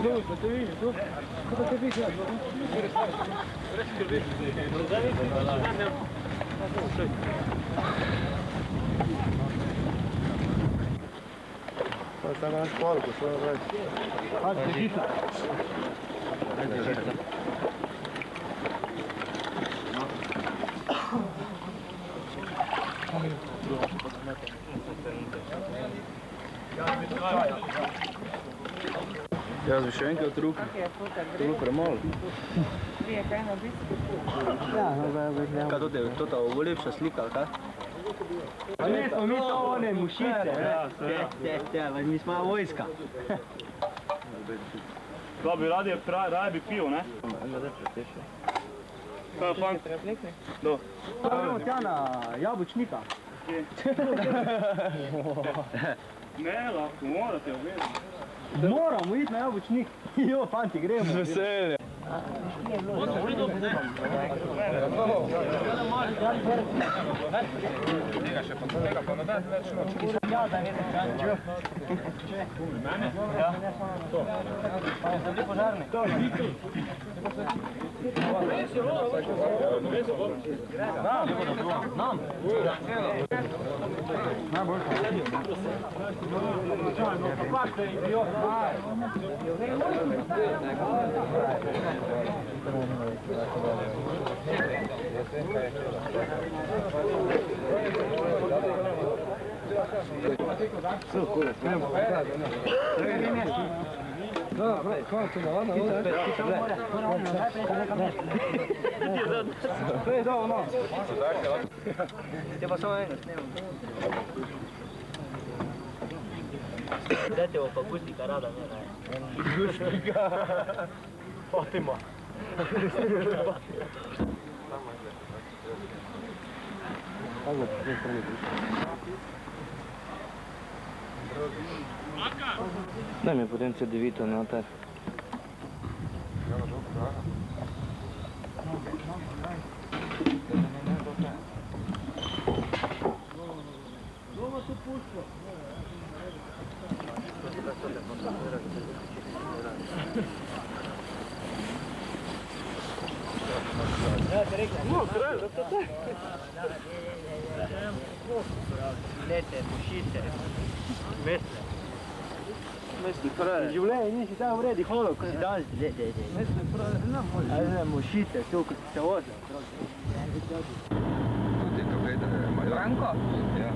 Sta na školku, što je reči. Hajde, žita. Hajde, žita. Jaz bi še enkrat ruke. To je bilo premalo. Kaj to je? To je lepša slika, ali kaj? Pa ne smo mi to one mušice, mi smo vojska. To bi raje bi pil, ne? Kaj je fant? Do. Gremo tja na jabučnika. Ne, lahko, morate obvezati. Moramo iti na jabučnik. Jo, fanti, gremo. Z veseljem. Dajte ovo pa gustika rada, ne raje. Gustika. Fatima. Daj mi potem CD-vito noter. Lete, mušice, mesle. Mesli pravi. Življenje nisi tako vredi holo, ko si danes. Mesli pravi, znam možda. Ne, mušice, tu, ko si se vozil. Tudi to gleda, Franko? Ja.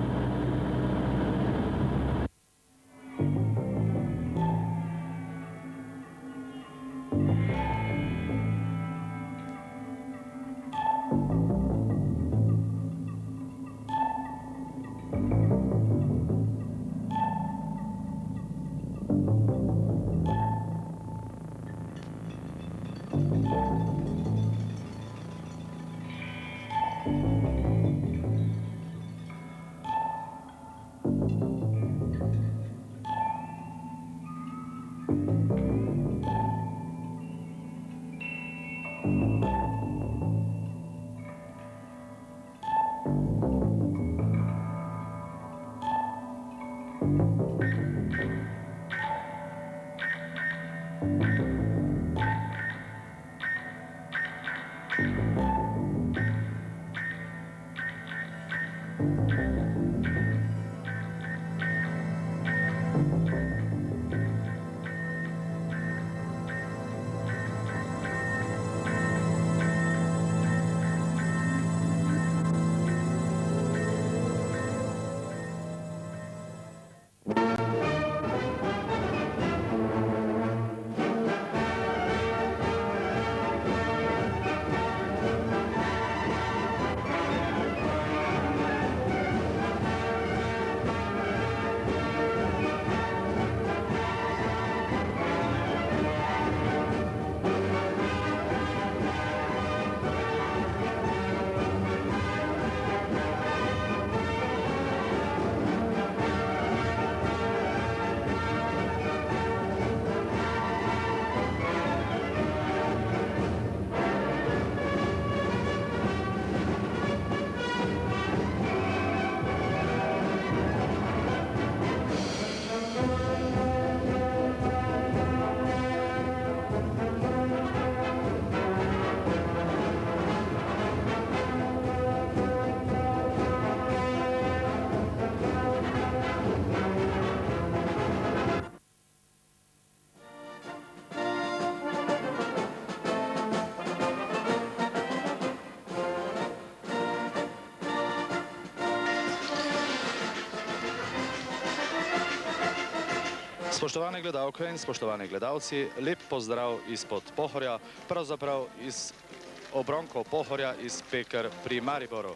Spoštovane gledalke in spoštovani gledalci, lep pozdrav izpod Pohorja, pravzaprav iz obronkov Pohorja iz Peker pri Mariboru.